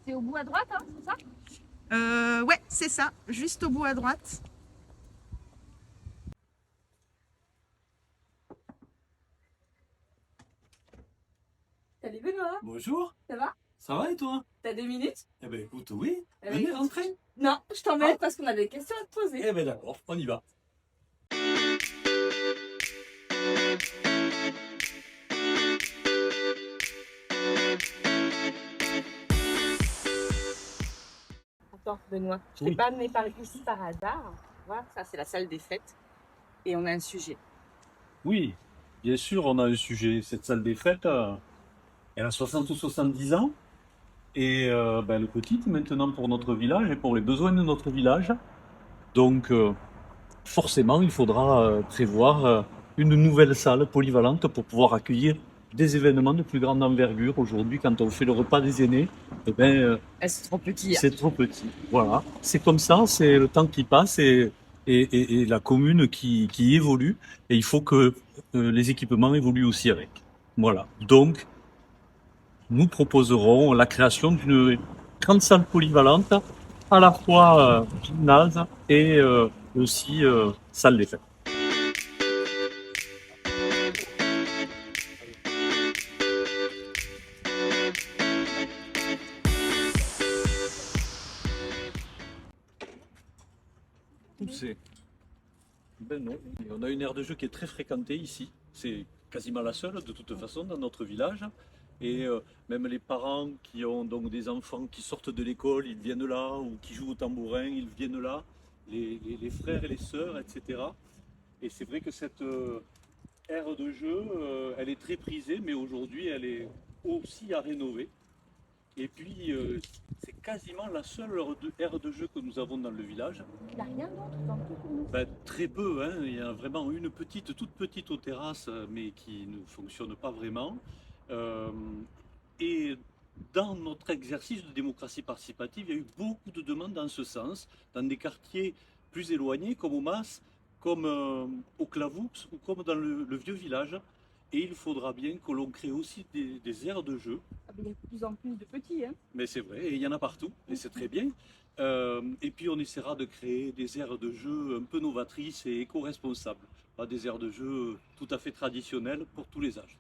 C'est au bout à droite, hein, c'est ça? Ouais, c'est ça, juste au bout à droite. Salut Benoît, Bonjour, ça va? ça va et toi? T'as 2 minutes? Eh ben écoute, oui, Eh ben, venez écoute, rentrer. Non, je t'emmène Ah. parce qu'on a des questions à te poser. Eh ben d'accord, on y va. Attends, Benoît, je Oui. t'ai pas amené par ici par hasard. Voilà, ça c'est la salle des fêtes et on a un sujet. Oui, bien sûr, on a un sujet. Cette salle des fêtes, elle a 60 ou 70 ans. Et ben, elle est petite maintenant pour notre village et pour les besoins de notre village. Donc forcément, il faudra prévoir une nouvelle salle polyvalente pour pouvoir accueillir des événements de plus grande envergure. Aujourd'hui, quand on fait le repas des aînés, eh ben, C'est trop petit. c'est trop petit. Voilà. C'est comme ça, c'est le temps qui passe et la commune qui évolue. Et il faut que les équipements évoluent aussi avec. Voilà. Donc, nous proposerons la création d'une grande salle polyvalente, à la fois gymnase et aussi salle des fêtes. Où c'est? Ben non, et on a une aire de jeu qui est très fréquentée ici. C'est quasiment la seule de toute façon dans notre village. Et même les parents qui ont donc des enfants qui sortent de l'école, ils viennent là, ou qui jouent au tambourin, ils viennent là, les frères et les sœurs, etc. Et c'est vrai que cette aire de jeu, elle est très prisée, mais aujourd'hui elle est aussi à rénover. Et puis c'est quasiment la seule aire de jeu que nous avons dans le village. Il n'y a rien d'autre dans tout pour nous. Ben, très peu, hein. Il y a vraiment une petite, toute petite aux terrasses, mais qui ne fonctionne pas vraiment. Euh, et dans notre exercice de démocratie participative, il y a eu beaucoup de demandes dans ce sens, dans des quartiers plus éloignés, comme au Mas, comme au Clavoux ou comme dans le vieux village. Et il faudra bien que l'on crée aussi des aires de jeu. Ah, mais il y a de plus en plus de petits, hein. Mais c'est vrai, et il y en a partout, et c'est très bien. Et puis on essaiera de créer des aires de jeu un peu novatrices et éco-responsables. Pas des aires de jeu tout à fait traditionnelles pour tous les âges.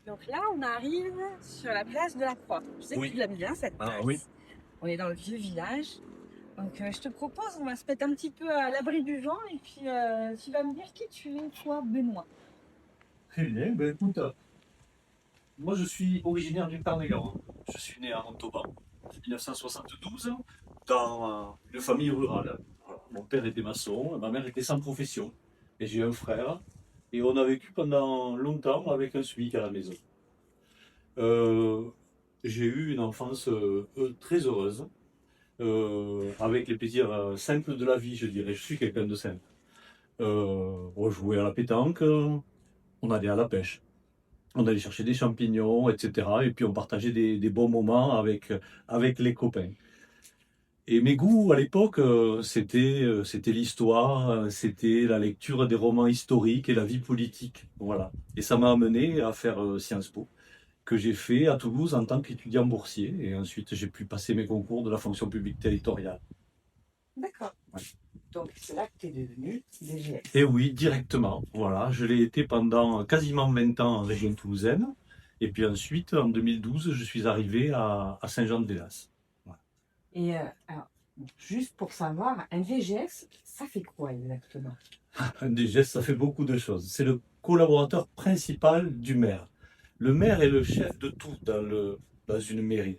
Donc là, on arrive sur la place de la Croix. Je sais Oui. que tu l'aimes bien cette place. Ah oui. On est dans le vieux village. Donc je te propose, on va se mettre un petit peu à l'abri du vent et puis tu vas me dire qui tu es, toi, Benoît. Très bien, ben écoute, moi je suis originaire du Tarn-et-Garonne. Je suis né à Montauban en 1972 dans une famille rurale. Voilà. Mon père était maçon, ma mère était sans profession. Et j'ai un frère. Et on a vécu pendant longtemps avec un SMIC à la maison. Euh, j'ai eu une enfance très heureuse, avec les plaisirs simples de la vie, je dirais. Je suis quelqu'un de simple. On jouait à la pétanque, on allait à la pêche. On allait chercher des champignons, etc. Et puis on partageait des bons moments avec les copains. Et mes goûts à l'époque, c'était l'histoire, c'était la lecture des romans historiques et la vie politique. Voilà. Et ça m'a amené à faire Sciences Po, que j'ai fait à Toulouse en tant qu'étudiant boursier. Et ensuite, j'ai pu passer mes concours de la fonction publique territoriale. D'accord. Ouais. Donc c'est là que tu es devenu DGS. Et oui, directement. Voilà, je l'ai été pendant quasiment 20 ans en région toulousaine. Et puis ensuite, en 2012, je suis arrivé à Saint-Jean-de-Vélas. Voilà. Et alors, juste pour savoir, un DGS, ça fait quoi exactement? Un DGS, ça fait beaucoup de choses. C'est le collaborateur principal du maire. Le maire est le chef de tout dans une mairie,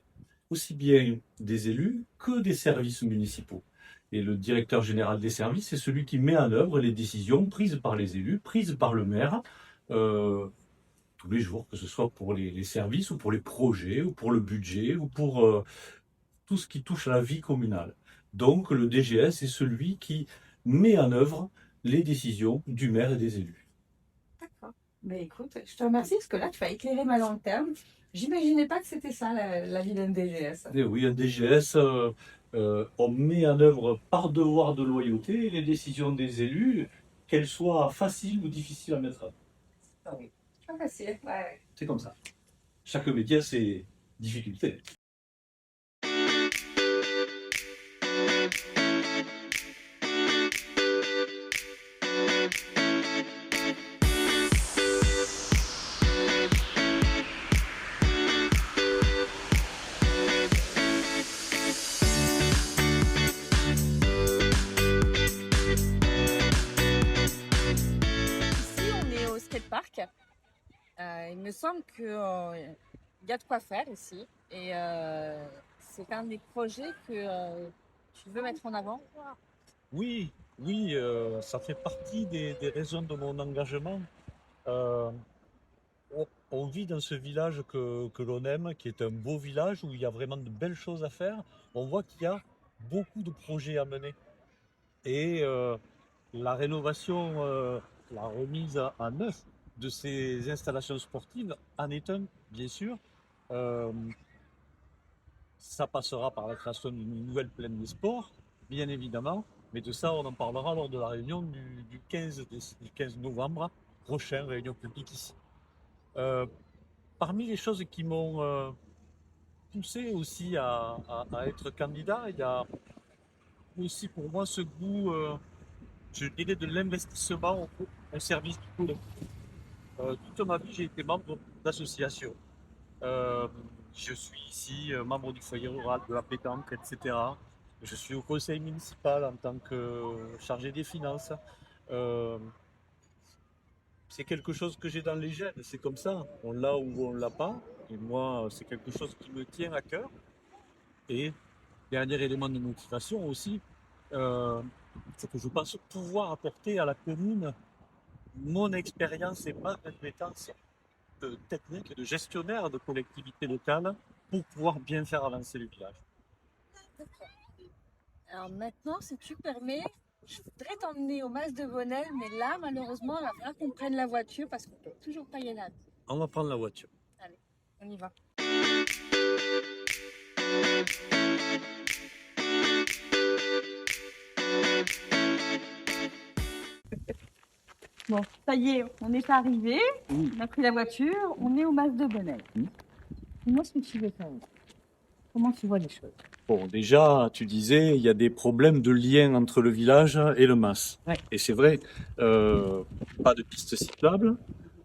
aussi bien des élus que des services municipaux. Et le directeur général des services, c'est celui qui met en œuvre les décisions prises par les élus, prises par le maire, euh, tous les jours, que ce soit pour les services ou pour les projets ou pour le budget ou pour tout ce qui touche à la vie communale. Donc le DGS est celui qui met en œuvre les décisions du maire et des élus. D'accord. Mais écoute, je te remercie parce que là, tu as éclairé ma lanterne. J'imaginais pas que c'était ça la vie d'un DGS. Et oui, un DGS, on met en œuvre par devoir de loyauté les décisions des élus, qu'elles soient faciles ou difficiles à mettre en œuvre. Ah oui. Pas facile, ouais. C'est comme ça. Chaque métier a ses difficultés. Ici, on est au skatepark. Il me semble qu'il y a de quoi faire ici. Et c'est un des projets que tu veux mettre en avant. Oui, oui, ça fait partie des raisons de mon engagement. Euh, on vit dans ce village que l'on aime, qui est un beau village où il y a vraiment de belles choses à faire. On voit qu'il y a beaucoup de projets à mener. Et la rénovation, la remise à neuf de ces installations sportives en est un, bien sûr. Euh, Ça passera par la création d'une nouvelle plaine des sports, bien évidemment, mais de ça, on en parlera lors de la réunion du 15 novembre prochain, réunion publique ici. Euh, Parmi les choses qui m'ont poussé aussi à être candidat, il y a aussi pour moi ce goût, je dirais, de l'investissement au service du collectif. Toute ma vie, j'ai été membre d'associations. Euh, je suis ici membre du foyer rural, de la pétanque, etc. Je suis au conseil municipal en tant que chargé des finances. Euh, c'est quelque chose que j'ai dans les gènes, c'est comme ça. On l'a ou on l'a pas. Et moi, c'est quelque chose qui me tient à cœur. Et dernier élément de motivation aussi, euh, c'est que je pense pouvoir apporter à la commune mon expérience et ma compétence de technique, de gestionnaire de collectivités locales pour pouvoir bien faire avancer le village. Alors maintenant, si tu permets, je voudrais t'emmener au Mas de Bonnel, mais là, malheureusement, il va falloir qu'on prenne la voiture parce qu'on peut toujours pas y aller. On va prendre la voiture. Allez, on y va. Bon, ça y est, on est arrivé, Oui. on a pris la voiture, on est au Mas de Bonnel. Dis-moi ce que tu veux faire. Comment tu vois les choses? Bon, déjà, tu disais, il y a des problèmes de lien entre le village et le MAS. Ouais. Et c'est vrai, pas de piste cyclable,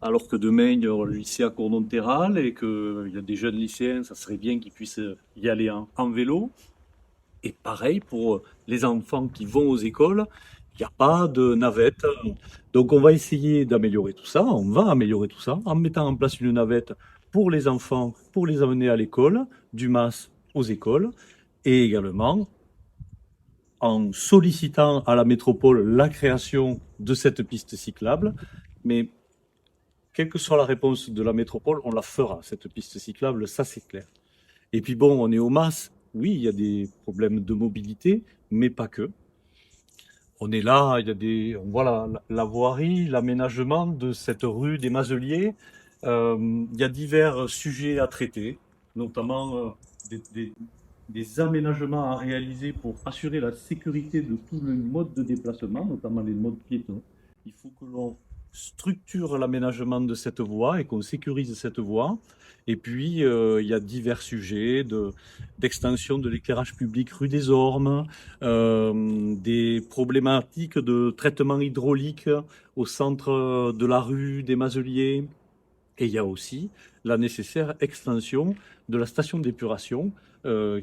alors que demain, il y aura le lycée à Cournonterral et qu'il y a des jeunes lycéens, ça serait bien qu'ils puissent y aller en vélo. Et pareil pour les enfants qui vont aux écoles, il n'y a pas de navette. Donc on va essayer d'améliorer tout ça, on va améliorer tout ça en mettant en place une navette pour les enfants, pour les amener à l'école, du MAS aux écoles, et également en sollicitant à la métropole la création de cette piste cyclable. Mais quelle que soit la réponse de la métropole, on la fera, cette piste cyclable, ça c'est clair. Et puis bon, on est au MAS, oui, il y a des problèmes de mobilité, mais pas que. On est là, il y a on voit la voirie, l'aménagement de cette rue des Mazeliers. Il y a divers sujets à traiter, notamment des aménagements à réaliser pour assurer la sécurité de tout le mode de déplacement, notamment les modes piétons. Il faut que l'on structure l'aménagement de cette voie et qu'on sécurise cette voie. Et puis, il y a divers sujets d'extension de l'éclairage public rue des Ormes, des problématiques de traitement hydraulique au centre de la rue des Mazeliers. Et il y a aussi la nécessaire extension de la station d'épuration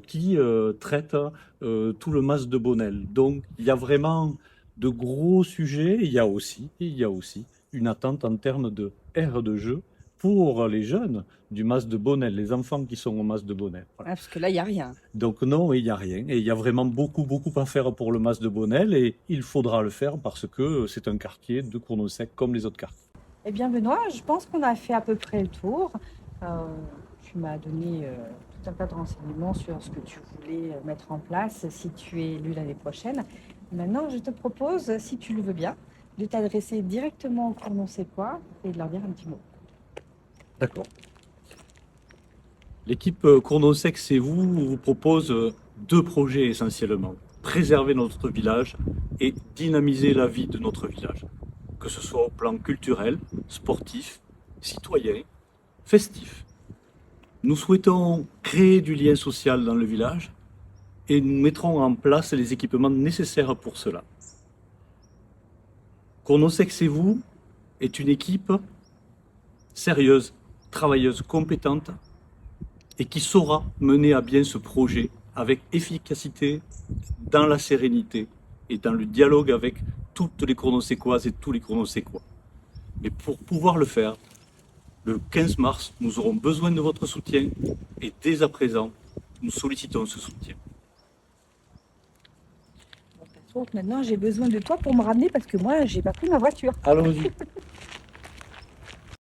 qui traite tout le mas de Bonnel. Donc, il y a vraiment de gros sujets. Il y a aussi une attente en termes de aire de jeu pour les jeunes du mas de Bonnel, les enfants qui sont au mas de Bonnel. Voilà. Ah, parce que là, il n'y a rien. Donc non, il n'y a rien. Et il y a vraiment beaucoup à faire pour le mas de Bonnel et il faudra le faire parce que c'est un quartier de Cournonsec comme les autres quartiers. Eh bien, Benoît, je pense qu'on a fait à peu près le tour. Tu m'as donné tout un tas de renseignements sur ce que tu voulais mettre en place si tu es élu l'année prochaine. Maintenant, je te propose, si tu le veux bien, de t'adresser directement aux Cournoncecois et de leur dire un petit mot. D'accord. L'équipe Cournonsec et vous propose deux projets essentiellement. Préserver notre village et dynamiser la vie de notre village, que ce soit au plan culturel, sportif, citoyen, festif. Nous souhaitons créer du lien social dans le village et nous mettrons en place les équipements nécessaires pour cela. Cournonsec et vous est une équipe sérieuse, travailleuse, compétente et qui saura mener à bien ce projet avec efficacité, dans la sérénité et dans le dialogue avec toutes les Cournonsecoises et tous les Cournonsecois. Mais pour pouvoir le faire, le 15 mars, nous aurons besoin de votre soutien et dès à présent, nous sollicitons ce soutien. Donc maintenant, j'ai besoin de toi pour me ramener parce que moi, j'ai pas pris ma voiture. Allons-y.